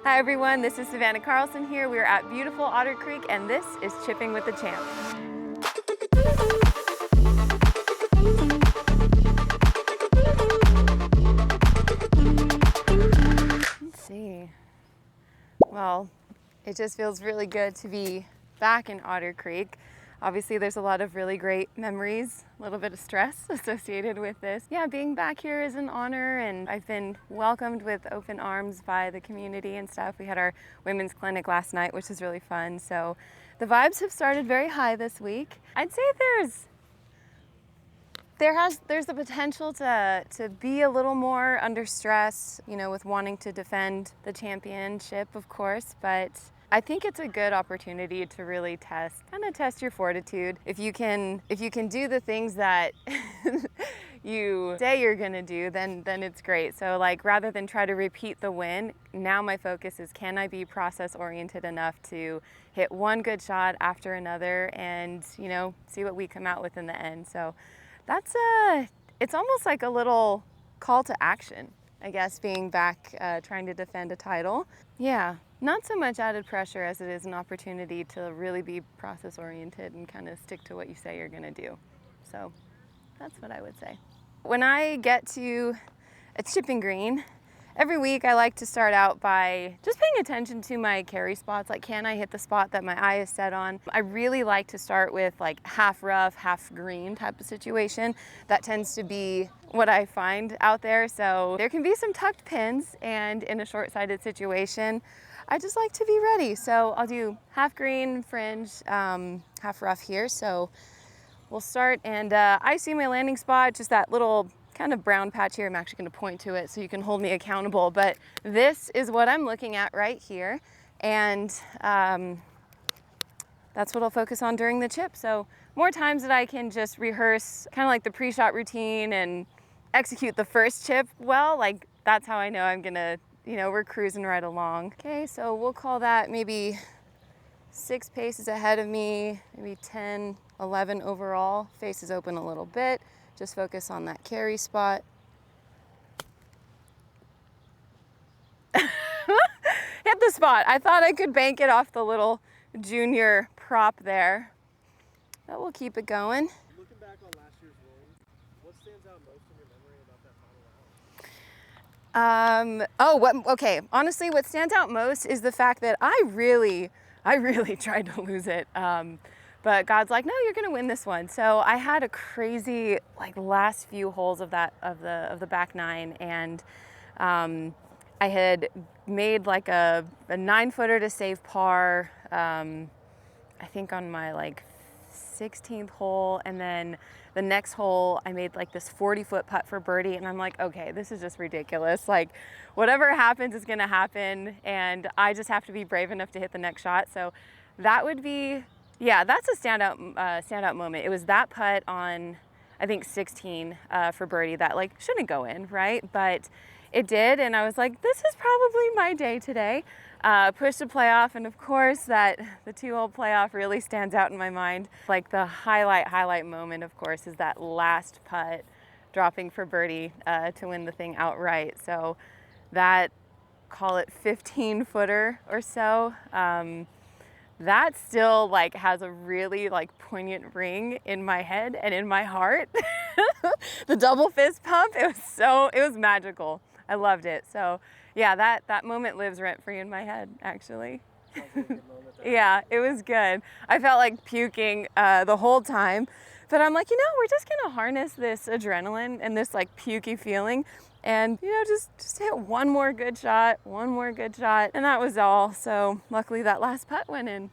Hi everyone, this is Savannah Carlson here. We're at beautiful Otter Creek and this is Chipping with the Champ. Let's see. Well, it just feels really good to be back in Otter Creek. Obviously there's a lot of really great memories, a little bit of stress associated with this. Yeah, being back here is an honor and I've been welcomed with open arms by the community and stuff. We had our women's clinic last night, which was really fun. So the vibes have started very high this week. I'd say there's the potential to be a little more under stress, you know, with wanting to defend the championship, of course, but I think it's a good opportunity to really kind of test your fortitude. If you can do the things that you say you're gonna do, then it's great. So like, rather than try to repeat the win, now my focus is, can I be process oriented enough to hit one good shot after another and, you know, see what we come out with in the end. So that's it's almost like a little call to action, I guess, being back trying to defend a title. Yeah, not so much added pressure as it is an opportunity to really be process oriented and kind of stick to what you say you're gonna do. So that's what I would say. When I get to a chipping green, every week I like to start out by just paying attention to my carry spots. Like, can I hit the spot that my eye is set on? I really like to start with like half rough, half green type of situation. That tends to be what I find out there. So there can be some tucked pins, and in a short-sighted situation, I just like to be ready. So I'll do half green, fringe, half rough here. So we'll start, and I see my landing spot, just that little kind of brown patch here. I'm actually going to point to it so you can hold me accountable, but this is what I'm looking at right here, and that's what I'll focus on during the chip. So more times that I can just rehearse kind of like the pre-shot routine and execute the first chip well, like that's how I know I'm gonna, you know, we're cruising right along. Okay, so we'll call that maybe 6 paces ahead of me, maybe 10, 11 overall. Face is open a little bit. Just focus on that carry spot. Hit the spot. I thought I could bank it off the little junior prop there, but we'll keep it going. Looking back on last year's win, what stands out most in your memory about that final round? Okay, honestly, what stands out most is the fact that I really tried to lose it. But God's like, no, you're gonna win this one. So I had a crazy like last few holes of the back nine, and I had made like a 9-footer to save par. I think on my like 16th hole, and then the next hole I made like this 40-foot putt for birdie, and I'm like, okay, this is just ridiculous. Like, whatever happens is gonna happen, and I just have to be brave enough to hit the next shot. So that would be, yeah, that's a standout moment. It was that putt on, I think 16 for birdie that like shouldn't go in, right? But it did, and I was like, this is probably my day today. Pushed to playoff, and of course the 2-hole playoff really stands out in my mind. Like the highlight moment, of course, is that last putt dropping for birdie to win the thing outright. So that, call it 15-footer or so, that still like has a really like poignant ring in my head and in my heart. The double fist pump, it was magical. I loved it. So yeah, that moment lives rent free in my head, actually. Sounds like a good moment there. Yeah, it was good. I felt like puking the whole time, but I'm like, you know, we're just gonna harness this adrenaline and this like pukey feeling, and you know, just hit one more good shot, and that was all. So luckily that last putt went in.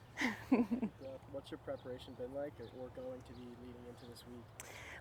What's your preparation been like, or going to be leading into this week?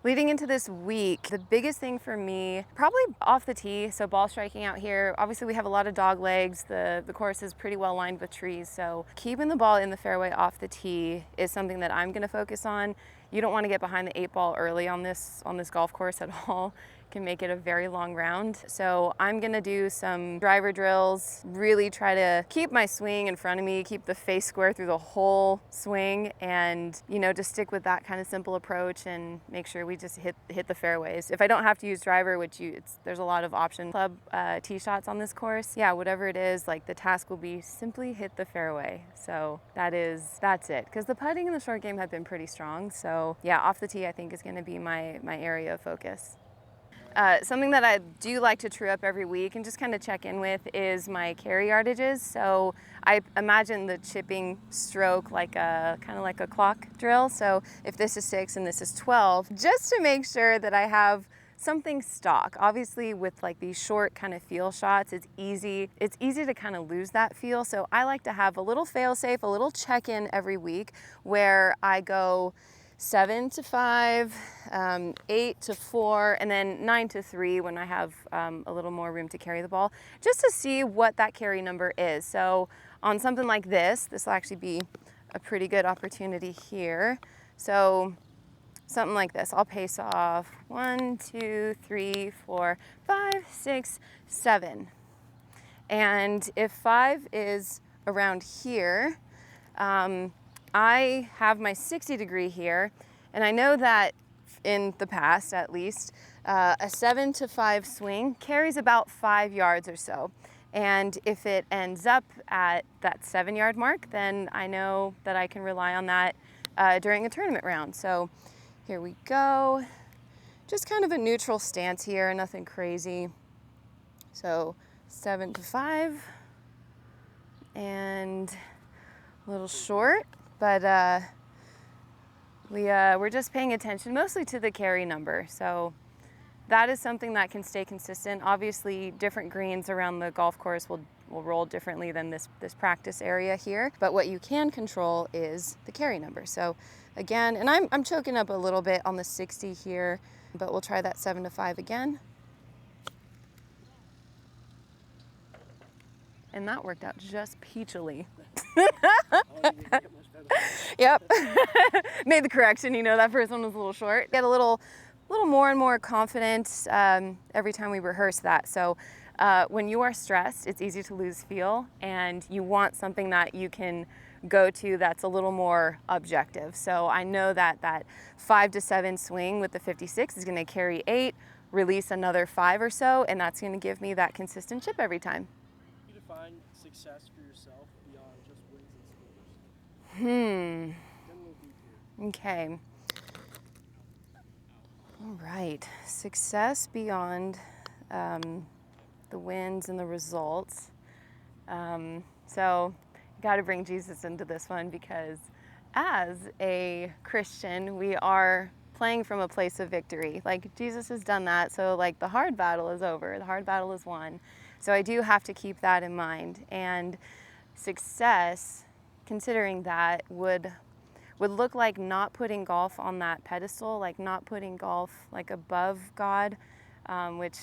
Leading into this week, the biggest thing for me, probably off the tee, so ball striking out here. Obviously we have a lot of dog legs, the course is pretty well lined with trees, so keeping the ball in the fairway off the tee is something that I'm gonna focus on. You don't wanna get behind the 8 ball early on this golf course at all. can make it a very long round. So I'm gonna do some driver drills, really try to keep my swing in front of me, keep the face square through the whole swing, and just stick with that kind of simple approach and make sure we just hit the fairways. If I don't have to use driver, which there's a lot of option club tee shots on this course, yeah, whatever it is, like the task will be simply hit the fairway. So that's it, because the putting in the short game have been pretty strong. So yeah, off the tee I think is going to be my area of focus. Something that I do like to true up every week and just kind of check in with is my carry yardages. So I imagine the chipping stroke like kind of like a clock drill. So if this is 6 and this is 12, just to make sure that I have something stock. Obviously with like these short kind of feel shots, it's easy to kind of lose that feel. So I like to have a little fail safe, a little check-in every week where I go 7 to 5, 8 to 4, and then 9 to 3 when I have a little more room to carry the ball, just to see what that carry number is. So on something like this will actually be a pretty good opportunity here. So something like this, I'll pace off 1, 2, 3, 4, 5, 6, 7. And if 5 is around here, I have my 60 degree here, and I know that in the past, at least, a 7 to 5 swing carries about 5 yards or so. And if it ends up at that 7-yard mark, then I know that I can rely on that during a tournament round. So here we go. Just kind of a neutral stance here, nothing crazy. So 7 to 5, and a little short. But we're just paying attention mostly to the carry number. So that is something that can stay consistent. Obviously, different greens around the golf course will roll differently than this practice area here. But what you can control is the carry number. So again, and I'm choking up a little bit on the 60 here, but we'll try that 7 to 5 again. And that worked out just peachily. Yep. Made the correction, that first one was a little short. Get a little more and more confident every time we rehearse that. So when you are stressed, it's easy to lose feel, and you want something that you can go to that's a little more objective. So I know that 5 to 7 swing with the 56 is going to carry 8, release another 5 or so, and that's going to give me that consistent chip every time. You define success for yourself beyond just wins and scores. Okay. All right. Success beyond the wins and the results. So got to bring Jesus into this one, because as a Christian, we are playing from a place of victory. Like, Jesus has done that, so like the hard battle is over, the hard battle is won. So I do have to keep that in mind. And success, considering that, would look like not putting golf on that pedestal, like not putting golf like above God, which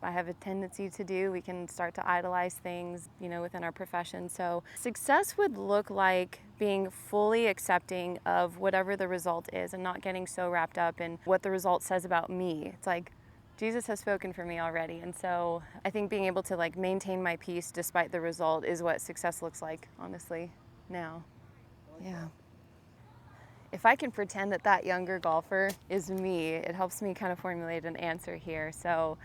I have a tendency to do. We can start to idolize things, within our profession. So success would look like being fully accepting of whatever the result is and not getting so wrapped up in what the result says about me. It's like, Jesus has spoken for me already. And so I think being able to like maintain my peace despite the result is what success looks like, honestly, now. Yeah. If I can pretend that younger golfer is me, it helps me kind of formulate an answer here. So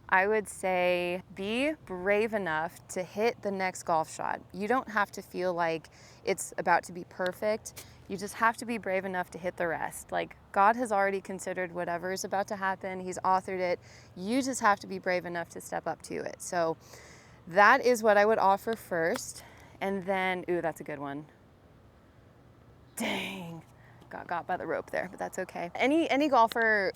I would say be brave enough to hit the next golf shot. You don't have to feel like it's about to be perfect. You just have to be brave enough to hit the rest. Like, God has already considered whatever is about to happen. He's authored it. You just have to be brave enough to step up to it. So that is what I would offer first. And then, ooh, that's a good one. Dang, got by the rope there, but that's okay. Any golfer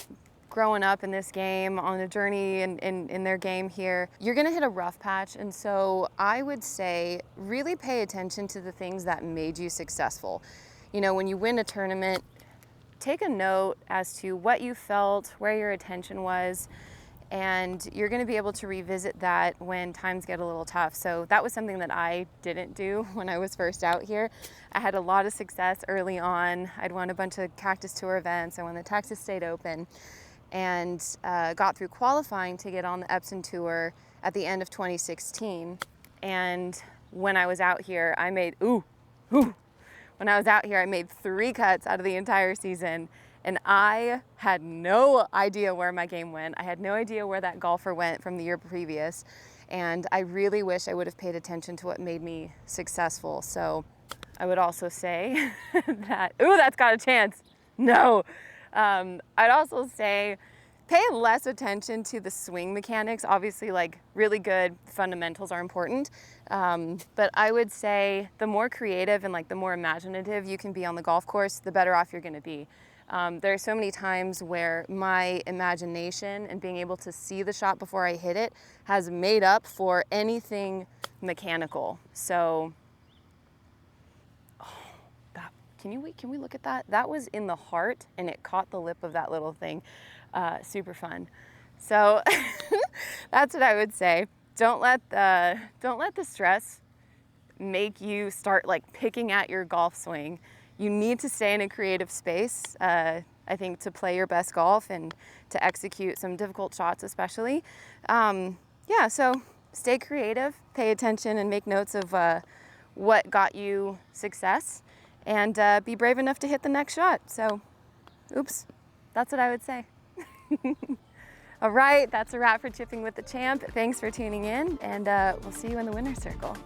growing up in this game, on a journey in their game here, you're gonna hit a rough patch. And so I would say really pay attention to the things that made you successful. When you win a tournament, take a note as to what you felt, where your attention was, and you're gonna be able to revisit that when times get a little tough. So that was something that I didn't do when I was first out here. I had a lot of success early on. I'd won a bunch of Cactus Tour events. I won the Texas State Open. and got through qualifying to get on the Epson Tour at the end of 2016. And when I was out here, I made, when I was out here, I made 3 cuts out of the entire season. And I had no idea where my game went. I had no idea where that golfer went from the year previous. And I really wish I would have paid attention to what made me successful. So I would also say that, that's got a chance. No. I'd also say pay less attention to the swing mechanics. Obviously, like, really good fundamentals are important. But I would say the more creative and like the more imaginative you can be on the golf course, the better off you're gonna be. There are so many times where my imagination and being able to see the shot before I hit it has made up for anything mechanical. So, can we look at that? That was in the heart and it caught the lip of that little thing. Super fun. So that's what I would say. Don't let the stress make you start like picking at your golf swing. You need to stay in a creative space, I think, to play your best golf and to execute some difficult shots especially. Yeah, so stay creative, pay attention and make notes of what got you success, and be brave enough to hit the next shot. So, that's what I would say. All right, that's a wrap for Chipping with the Champ. Thanks for tuning in, and we'll see you in the winner's circle.